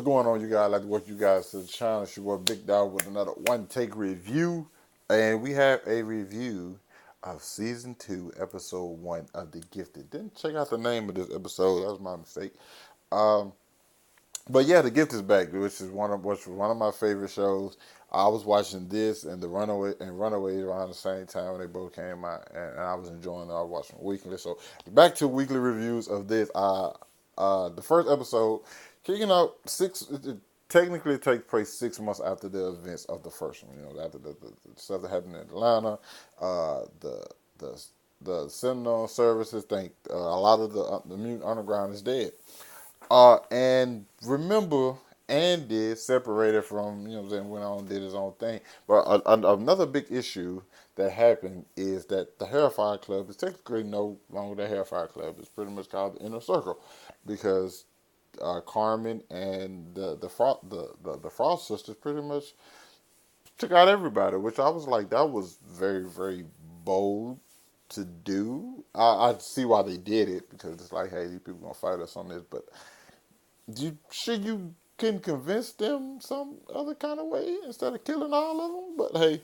going on, you guys? I'd like to welcome you guys to the channel. It's your boy Big Dog with another one take review. And we have a review of season 2, episode 1 of The Gifted. Didn't check out the name of this episode. That was my mistake. Um, but yeah, The Gift is back, which is one of my favorite shows. I was watching this and the Runaway around the same time when they both came out, and I was enjoying it. I was watching weekly. So back to weekly reviews of this. The first episode, kicking out it technically takes place 6 months after the events of the first one. You know, after the stuff that happened in Atlanta, the the Sentinel services think a lot of the mutant underground is dead. And remember, Andy separated from, went on, did his own thing. But another big issue that happened is that the Hellfire Club is technically no longer the Hellfire Club. It's pretty much called the Inner Circle because Carmen and the Frost sisters pretty much took out everybody, which I was like, that was very, very bold to do. I see why they did it because it's like, hey, these people gonna fight us on this, but you can convince them some other kind of way instead of killing all of them. But hey,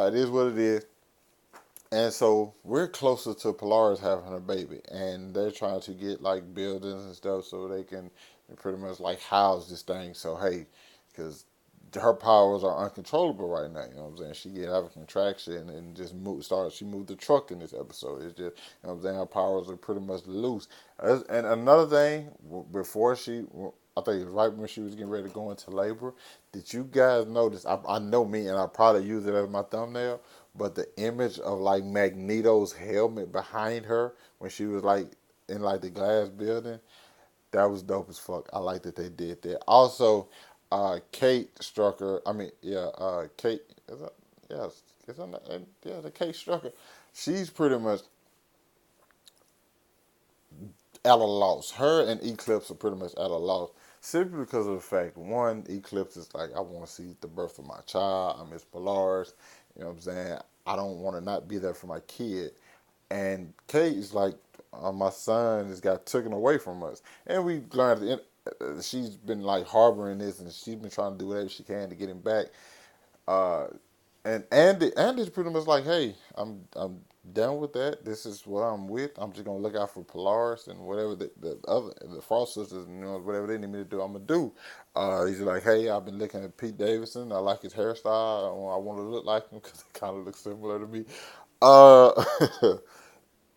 it is what it is. And so we're closer to Polaris having a baby, and they're trying to get like buildings and stuff so they can pretty much like house this thing. So hey, because her powers are uncontrollable right now. You know what I'm saying? She get have a contraction and just She moved the truck in this episode. It's just, what I'm saying, her powers are pretty much loose. And another thing, before I think it was right when she was getting ready to go into labor. Did you guys notice? I know me, and I probably use it as my thumbnail. But the image of like Magneto's helmet behind her when she was like in like the glass building, that was dope as fuck. I like that they did that. Also, Kate Strucker. I mean, yeah, Kate. Is that, yes, is that, yeah, the Kate Strucker. She's pretty much at a loss. Her and Eclipse are pretty much at a loss. Simply because of the fact, one, Eclipse is like, I want to see the birth of my child. I miss Polaris. You know what I'm saying? I don't want to not be there for my kid. And Kate is like, my son just got taken away from us. And we learned she's been like harboring this, and she's been trying to do whatever she can to get him back. Uh, and Andy's pretty much like, hey, I'm done with that. This is what I'm with. I'm just gonna look out for Polaris and whatever the Frost sisters, whatever they need me to do, I'm gonna do. He's like, hey, I've been looking at Pete Davidson. I like his hairstyle. I want to look like him because it kind of looks similar to me. Uh,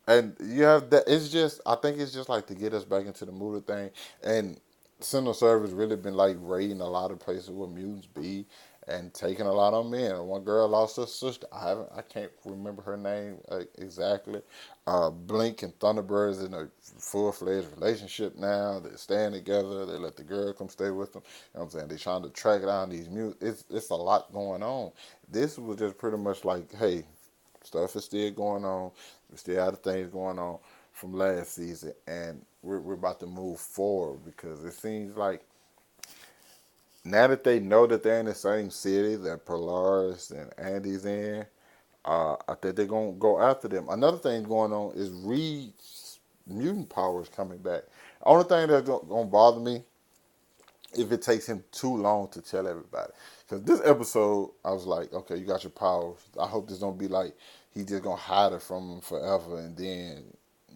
and you have that. It's just, I think it's just like to get us back into the mood of thing. And Sentinel Service really been like raiding a lot of places where mutants be and taking a lot of men. One girl lost her sister. I can't remember her name exactly. Blink and Thunderbird is in a full-fledged relationship now. They're staying together. They let the girl come stay with them. You know what I'm saying? They're trying to track down these mutants. It's a lot going on. This was just pretty much like, hey, stuff is still going on. We still have things going on from last season, and we're about to move forward because it seems like now that they know that they're in the same city that Polaris and Andy's in, I think they're gonna go after them. Another thing going on is Reed's mutant powers coming back. Only thing that's gonna bother me if it takes him too long to tell everybody. Because this episode, I was like, okay, you got your powers. I hope this don't be like he just gonna hide it from him forever, and then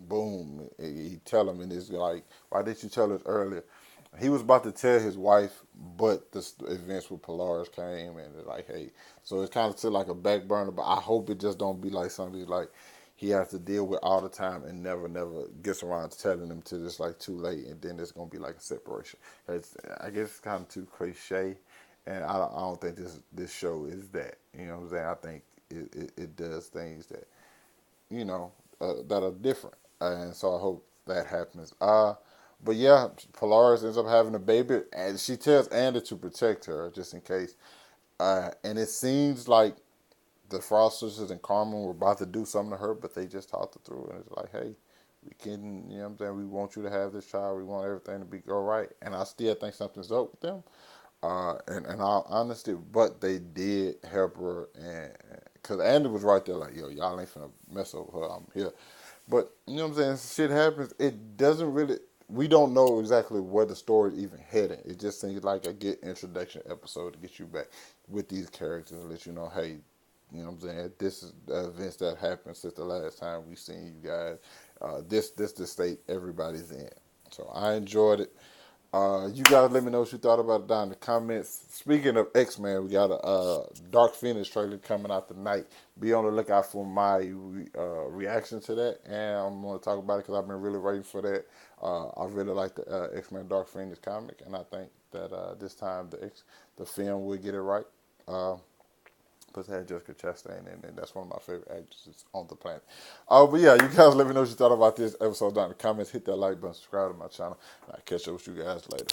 boom, he tell him, and it's like, why didn't you tell us earlier? He was about to tell his wife, but the events with Polaris came, and it's like, hey, so it's kind of still like a back burner. But I hope it just don't be like something like he has to deal with all the time and never gets around to telling them till it's like too late, and then it's gonna be like a separation. I guess it's kind of too cliche, and I don't think this show is that. You know what I'm saying? I think it does things that that are different, and so I hope that happens. But yeah, Polaris ends up having a baby, and she tells Andy to protect her just in case. And it seems like the Frost sisters and Carmen were about to do something to her, but they just talked her through, and it's like, hey, we can, you know what I'm saying, we want you to have this child, we want everything to be go right, and I still think something's up with them. And all honesty, but they did help her, and because Andy was right there, like, yo, y'all ain't finna mess over her. I'm here, but you know what I'm saying. Shit happens. It doesn't really. we don't know exactly where the story is even heading. It just seems like a good introduction episode to get you back with these characters and let you know, hey, you know what I'm saying? This is the events that happened since the last time we seen you guys. This the state everybody's in. So I enjoyed it. You guys let me know what you thought about it down in the comments. Speaking of X-Men, we got a Dark Phoenix trailer coming out tonight. Be on the lookout for my reaction to that, and I'm going to talk about it because I've been really waiting for that. I really like the X-Men Dark Phoenix comic, and I think that this time the film will get it right. Plus, it had Jessica Chastain in it. That's one of my favorite actresses on the planet. But yeah, you guys let me know what you thought about this episode down in the comments. Hit that like button, subscribe to my channel. And I'll catch up with you guys later.